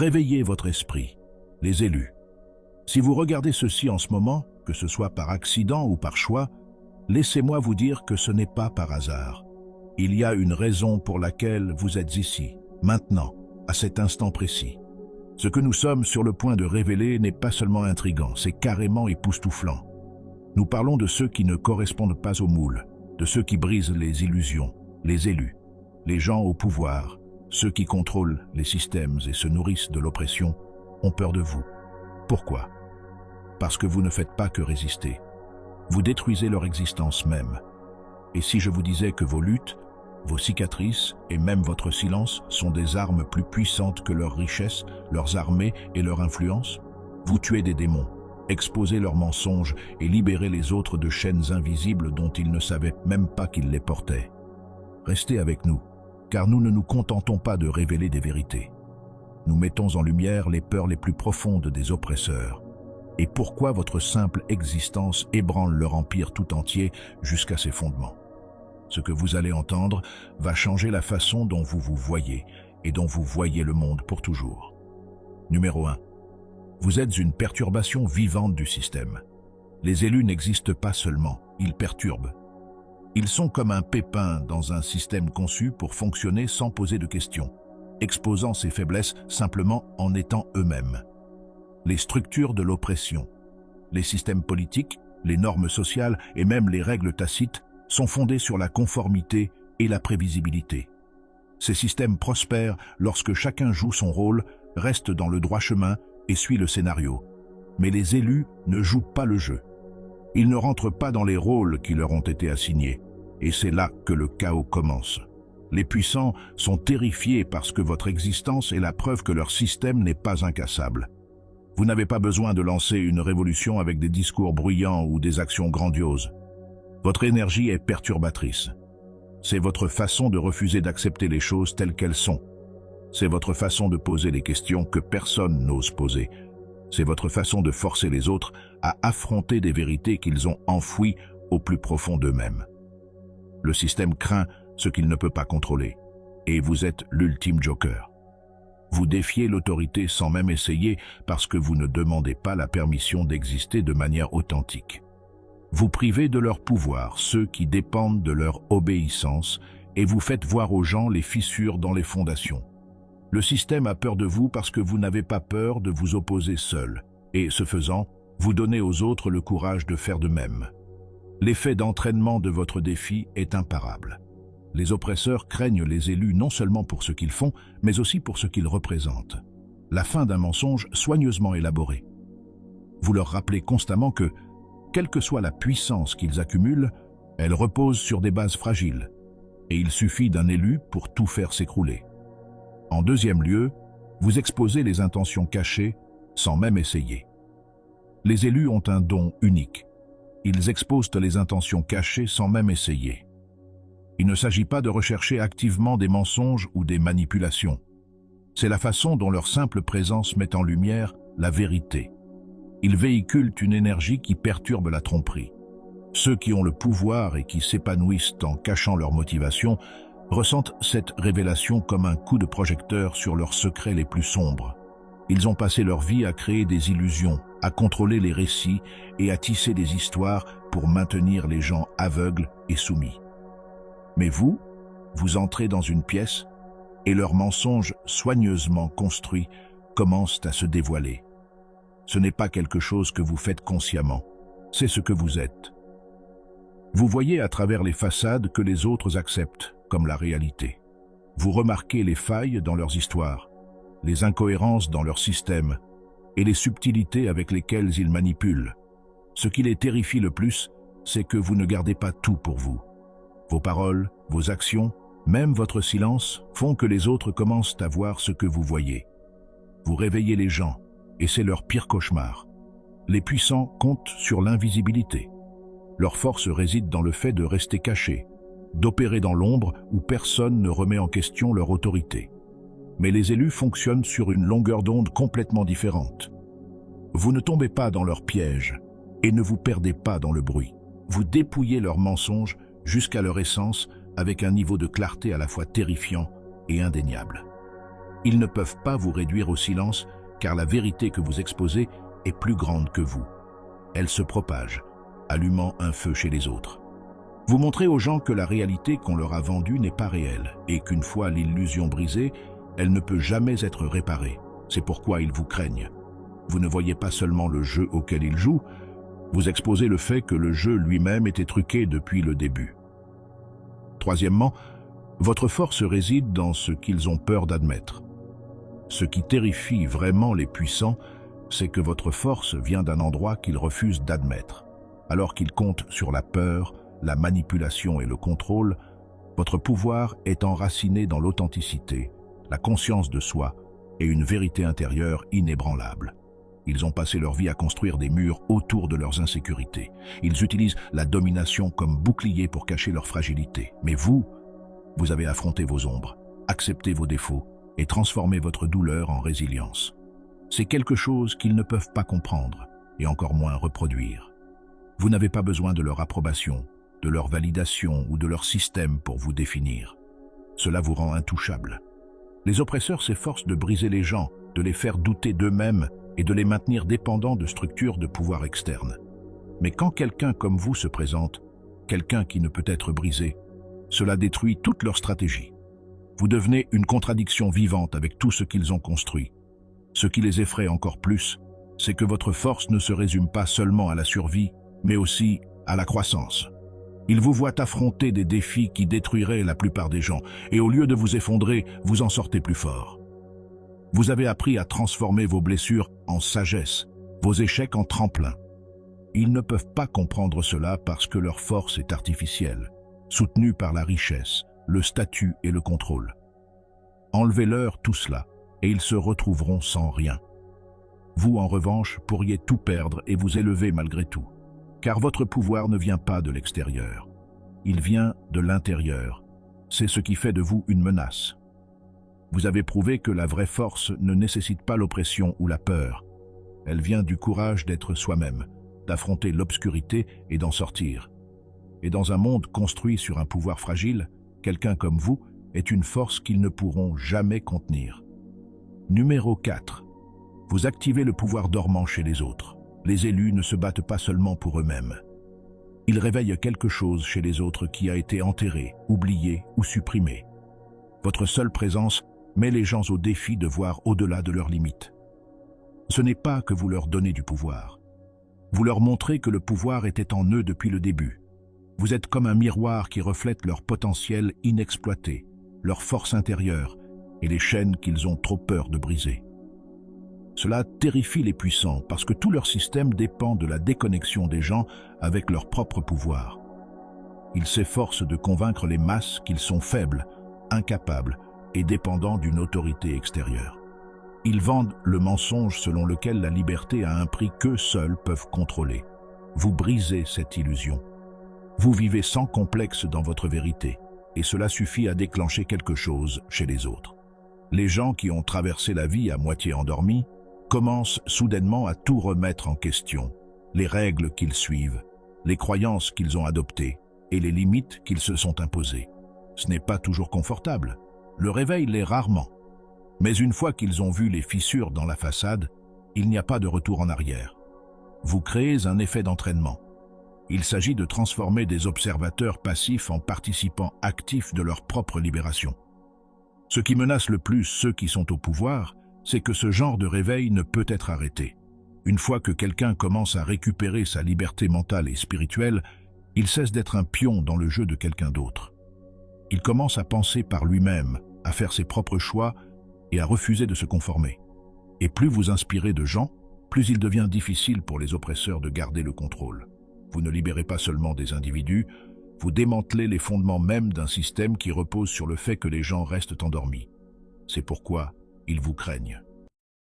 Réveillez votre esprit, les élus. Si vous regardez ceci en ce moment, que ce soit par accident ou par choix, laissez-moi vous dire que ce n'est pas par hasard. Il y a une raison pour laquelle vous êtes ici, maintenant, à cet instant précis. Ce que nous sommes sur le point de révéler n'est pas seulement intriguant, c'est carrément époustouflant. Nous parlons de ceux qui ne correspondent pas au moule, de ceux qui brisent les illusions, les élus, les gens au pouvoir, ceux qui contrôlent les systèmes et se nourrissent de l'oppression, ont peur de vous. Pourquoi? Parce que vous ne faites pas que résister. Vous détruisez leur existence même. Et si je vous disais que vos luttes, vos cicatrices et même votre silence sont des armes plus puissantes que leurs richesses, leurs armées et leur influence? Vous tuez des démons, exposez leurs mensonges et libérez les autres de chaînes invisibles dont ils ne savaient même pas qu'ils les portaient. Restez avec nous, car nous ne nous contentons pas de révéler des vérités. Nous mettons en lumière les peurs les plus profondes des oppresseurs et pourquoi votre simple existence ébranle leur empire tout entier jusqu'à ses fondements. Ce que vous allez entendre va changer la façon dont vous vous voyez et dont vous voyez le monde pour toujours. Numéro 1. Vous êtes une perturbation vivante du système. Les élus n'existent pas seulement, ils perturbent. Ils sont comme un pépin dans un système conçu pour fonctionner sans poser de questions, exposant ses faiblesses simplement en étant eux-mêmes. Les structures de l'oppression, les systèmes politiques, les normes sociales et même les règles tacites sont fondés sur la conformité et la prévisibilité. Ces systèmes prospèrent lorsque chacun joue son rôle, reste dans le droit chemin et suit le scénario. Mais les élus ne jouent pas le jeu. Ils ne rentrent pas dans les rôles qui leur ont été assignés. Et c'est là que le chaos commence. Les puissants sont terrifiés parce que votre existence est la preuve que leur système n'est pas incassable. Vous n'avez pas besoin de lancer une révolution avec des discours bruyants ou des actions grandioses. Votre énergie est perturbatrice. C'est votre façon de refuser d'accepter les choses telles qu'elles sont. C'est votre façon de poser les questions que personne n'ose poser. C'est votre façon de forcer les autres à affronter des vérités qu'ils ont enfouies au plus profond d'eux-mêmes. Le système craint ce qu'il ne peut pas contrôler, et vous êtes l'ultime joker. Vous défiez l'autorité sans même essayer parce que vous ne demandez pas la permission d'exister de manière authentique. Vous privez de leur pouvoir ceux qui dépendent de leur obéissance et vous faites voir aux gens les fissures dans les fondations. Le système a peur de vous parce que vous n'avez pas peur de vous opposer seul, et ce faisant, vous donnez aux autres le courage de faire de même. L'effet d'entraînement de votre défi est imparable. Les oppresseurs craignent les élus non seulement pour ce qu'ils font, mais aussi pour ce qu'ils représentent. La fin d'un mensonge soigneusement élaboré. Vous leur rappelez constamment que, quelle que soit la puissance qu'ils accumulent, elle repose sur des bases fragiles, et il suffit d'un élu pour tout faire s'écrouler. En deuxième lieu, vous exposez les intentions cachées sans même essayer. Les élus ont un don unique. Ils exposent les intentions cachées sans même essayer. Il ne s'agit pas de rechercher activement des mensonges ou des manipulations. C'est la façon dont leur simple présence met en lumière la vérité. Ils véhiculent une énergie qui perturbe la tromperie. Ceux qui ont le pouvoir et qui s'épanouissent en cachant leur motivation ressentent cette révélation comme un coup de projecteur sur leurs secrets les plus sombres. Ils ont passé leur vie à créer des illusions, à contrôler les récits et à tisser des histoires pour maintenir les gens aveugles et soumis. Mais vous entrez dans une pièce et leurs mensonges soigneusement construits commencent à se dévoiler. Ce n'est pas quelque chose que vous faites consciemment, c'est ce que vous êtes. Vous voyez à travers les façades que les autres acceptent comme la réalité. Vous remarquez les failles dans leurs histoires, les incohérences dans leur système et les subtilités avec lesquelles ils manipulent. Ce qui les terrifie le plus, c'est que vous ne gardez pas tout pour vous. Vos paroles, vos actions, même votre silence font que les autres commencent à voir ce que vous voyez. Vous réveillez les gens, et c'est leur pire cauchemar. Les puissants comptent sur l'invisibilité. Leur force réside dans le fait de rester cachés, d'opérer dans l'ombre où personne ne remet en question leur autorité. Mais les élus fonctionnent sur une longueur d'onde complètement différente. Vous ne tombez pas dans leur piège et ne vous perdez pas dans le bruit. Vous dépouillez leurs mensonges jusqu'à leur essence avec un niveau de clarté à la fois terrifiant et indéniable. Ils ne peuvent pas vous réduire au silence car la vérité que vous exposez est plus grande que vous. Elle se propage, allumant un feu chez les autres. Vous montrez aux gens que la réalité qu'on leur a vendue n'est pas réelle et qu'une fois l'illusion brisée, elle ne peut jamais être réparée. C'est pourquoi ils vous craignent. Vous ne voyez pas seulement le jeu auquel ils jouent, vous exposez le fait que le jeu lui-même était truqué depuis le début. Troisièmement, votre force réside dans ce qu'ils ont peur d'admettre. Ce qui terrifie vraiment les puissants, c'est que votre force vient d'un endroit qu'ils refusent d'admettre. Alors qu'ils comptent sur la peur, la manipulation et le contrôle, votre pouvoir est enraciné dans l'authenticité, la conscience de soi et une vérité intérieure inébranlable. Ils ont passé leur vie à construire des murs autour de leurs insécurités. Ils utilisent la domination comme bouclier pour cacher leur fragilité. Mais vous avez affronté vos ombres, accepté vos défauts et transformé votre douleur en résilience. C'est quelque chose qu'ils ne peuvent pas comprendre et encore moins reproduire. Vous n'avez pas besoin de leur approbation, de leur validation ou de leur système pour vous définir. Cela vous rend intouchable. Les oppresseurs s'efforcent de briser les gens, de les faire douter d'eux-mêmes et de les maintenir dépendants de structures de pouvoir externes. Mais quand quelqu'un comme vous se présente, quelqu'un qui ne peut être brisé, cela détruit toute leur stratégie. Vous devenez une contradiction vivante avec tout ce qu'ils ont construit. Ce qui les effraie encore plus, c'est que votre force ne se résume pas seulement à la survie, mais aussi à la croissance. Ils vous voient affronter des défis qui détruiraient la plupart des gens, et au lieu de vous effondrer, vous en sortez plus fort. Vous avez appris à transformer vos blessures en sagesse, vos échecs en tremplin. Ils ne peuvent pas comprendre cela parce que leur force est artificielle, soutenue par la richesse, le statut et le contrôle. Enlevez-leur tout cela, et ils se retrouveront sans rien. Vous, en revanche, pourriez tout perdre et vous élever malgré tout. Car votre pouvoir ne vient pas de l'extérieur. Il vient de l'intérieur. C'est ce qui fait de vous une menace. Vous avez prouvé que la vraie force ne nécessite pas l'oppression ou la peur. Elle vient du courage d'être soi-même, d'affronter l'obscurité et d'en sortir. Et dans un monde construit sur un pouvoir fragile, quelqu'un comme vous est une force qu'ils ne pourront jamais contenir. Numéro 4. Vous activez le pouvoir dormant chez les autres. Les élus ne se battent pas seulement pour eux-mêmes. Ils réveillent quelque chose chez les autres qui a été enterré, oublié ou supprimé. Votre seule présence met les gens au défi de voir au-delà de leurs limites. Ce n'est pas que vous leur donnez du pouvoir. Vous leur montrez que le pouvoir était en eux depuis le début. Vous êtes comme un miroir qui reflète leur potentiel inexploité, leur force intérieure et les chaînes qu'ils ont trop peur de briser. Cela terrifie les puissants parce que tout leur système dépend de la déconnexion des gens avec leur propre pouvoir. Ils s'efforcent de convaincre les masses qu'ils sont faibles, incapables et dépendants d'une autorité extérieure. Ils vendent le mensonge selon lequel la liberté a un prix qu'eux seuls peuvent contrôler. Vous brisez cette illusion. Vous vivez sans complexe dans votre vérité, et cela suffit à déclencher quelque chose chez les autres. Les gens qui ont traversé la vie à moitié endormis commencent soudainement à tout remettre en question, les règles qu'ils suivent, les croyances qu'ils ont adoptées et les limites qu'ils se sont imposées. Ce n'est pas toujours confortable. Le réveil l'est rarement. Mais une fois qu'ils ont vu les fissures dans la façade, il n'y a pas de retour en arrière. Vous créez un effet d'entraînement. Il s'agit de transformer des observateurs passifs en participants actifs de leur propre libération. Ce qui menace le plus ceux qui sont au pouvoir, c'est que ce genre de réveil ne peut être arrêté. Une fois que quelqu'un commence à récupérer sa liberté mentale et spirituelle, il cesse d'être un pion dans le jeu de quelqu'un d'autre. Il commence à penser par lui-même, à faire ses propres choix et à refuser de se conformer. Et plus vous inspirez de gens, plus il devient difficile pour les oppresseurs de garder le contrôle. Vous ne libérez pas seulement des individus, vous démantelez les fondements même d'un système qui repose sur le fait que les gens restent endormis. C'est pourquoi ils vous craignent.